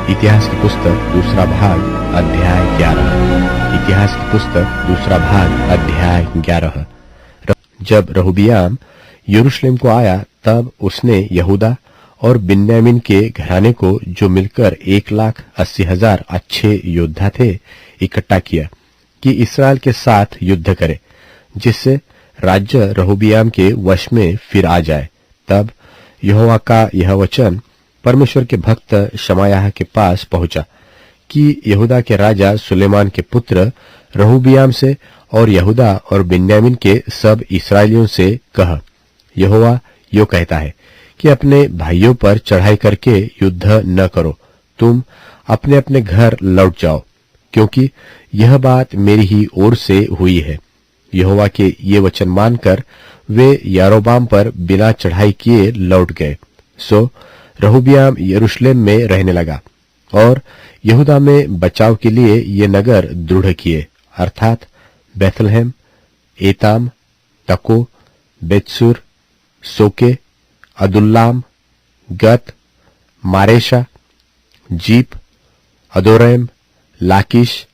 इतिहास की पुस्तक दूसरा भाग अध्याय 11। इतिहास की पुस्तक दूसरा भाग अध्याय 11। जब रहोबियाम यरूशलेम को आया तब उसने यहूदा और बिन्यामीन के घराने को, जो मिलकर 1,80,000 अच्छे योद्धा थे, इकट्ठा किया कि इस्राएल के साथ युद्ध करे, जिससे राज्य रहोबियाम के वश में फिर आ जाए। तब यहोवा का यह वचन परमेश्वर के भक्त शमायाह के पास पहुंचा कि यहूदा के राजा सुलेमान के पुत्र रहोबियाम से और यहूदा और बिन्यामीन के सब इस्राएलियों से कह, यहोवा यो कहता है कि अपने भाइयों पर चढ़ाई करके युद्ध न करो, तुम अपने अपने घर लौट जाओ, क्योंकि यह बात मेरी ही ओर से हुई है। यहोवा के ये वचन मानकर वे यारोबाम पर बिना चढ़ाई किए लौट गए। सो रहोबियाम यरूशलेम में रहने लगा और यहूदा में बचाव के लिए ये नगर दृढ़ किए, अर्थात बैतलहम, एताम, तको, बेतसुर, सोके, अदुल्लाम, गत, मारेशा, जीप, अदोरैम, लाकिश,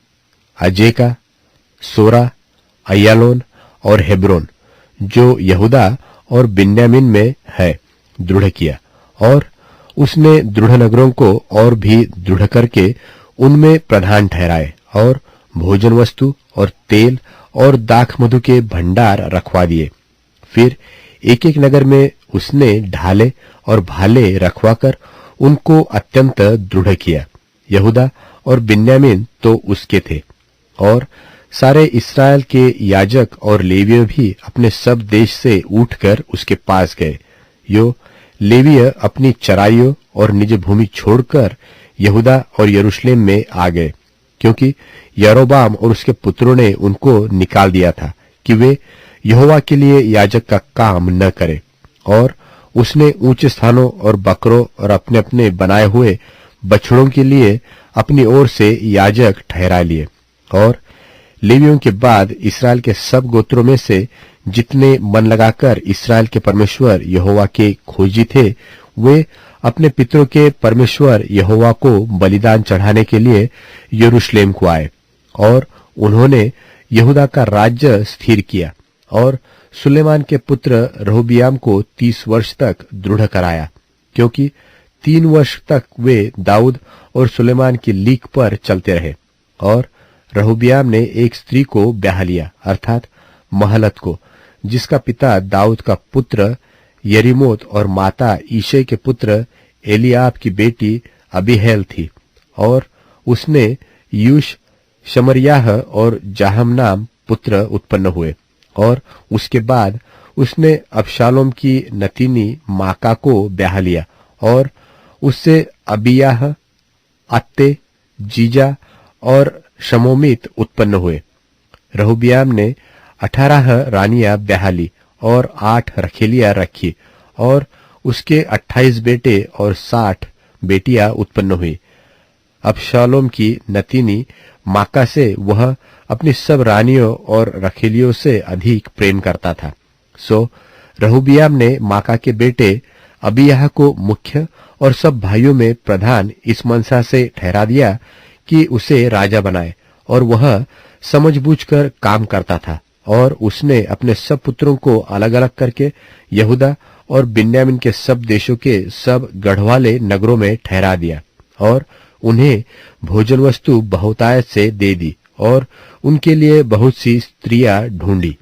अजेका, सोरा, अय्यालोन और हेब्रोन, जो यहूदा और बिन्यामीन में है, दृढ़ किया। और उसने दृढ़ नगरों को और भी दृढ़ करके उनमें प्रधान ठहराए और भोजन वस्तु और तेल और दाख मधु के भंडार रखवा दिए। फिर एक एक नगर में उसने ढाले और भाले रखवाकर उनको अत्यंत दृढ़ किया। यहूदा और बिन्यामीन तो उसके थे, और सारे इस्राएल के याजक और लेविय भी अपने सब देश से उठकर उसके पास गए। यो लेवीय अपनी चराइयों और निज भूमि छोड़कर यहूदा और यरूशलेम में आ गए, क्योंकि यारोबाम और उसके पुत्रों ने उनको निकाल दिया था कि वे यहोवा के लिए याजक का काम न करें। और उसने ऊंचे स्थानों और बकरों और अपने अपने बनाए हुए बछड़ों के लिए अपनी ओर से याजक ठहरा लिए। और लेवियों के बाद इस्राएल के सब गोत्रों में से जितने मन लगाकर इस्राएल के परमेश्वर यहोवा के खोजी थे, वे अपने पितरों के परमेश्वर यहोवा को बलिदान चढ़ाने के लिए यरूशलेम को आए। और उन्होंने यहूदा का राज्य स्थिर किया और सुलेमान के पुत्र रहोबियाम को 30 वर्ष तक दृढ़ कराया, क्योंकि 3 वर्ष तक वे दाऊद और सुलेमान की लीक पर चलते रहे। और रहोबियाम ने एक स्त्री को ब्याह लिया, अर्थात महलत को, जिसका पिता दाऊद का पुत्र यरीमोत और माता ईशै के पुत्र एलियाब की बेटी अबीहैल थी। और उसने यूश, शमरियाह और जाहम नाम पुत्र उत्पन्न हुए। और उसके बाद उसने अबशालोम की नतीनी माका को ब्याह लिया, और उससे अबियाह, अत्ते, जीजा और शमोमित उत्पन्न हुए। रहोबियाम ने 18 रानियां ब्याह ली और 8 रखेलियां रखी, और उसके 28 बेटे और 60 बेटियां उत्पन्न हुई। अबशालोम की नतीनी माका से वह अपनी सब रानियों और रखेलियों से अधिक प्रेम करता था। सो रहोबियाम ने माका के बेटे अबियाह को मुख्य और सब भाइयों में प्रधान इस मनसा से ठहरा दिया कि उसे राजा बनाए, और वह समझबूझकर काम करता था। और उसने अपने सब पुत्रों को अलग अलग करके यहूदा और बिन्यामीन के सब देशों के सब गढ़वाले नगरों में ठहरा दिया, और उन्हें भोजन वस्तु बहुतायत से दे दी, और उनके लिए बहुत सी स्त्रियां ढूंढी।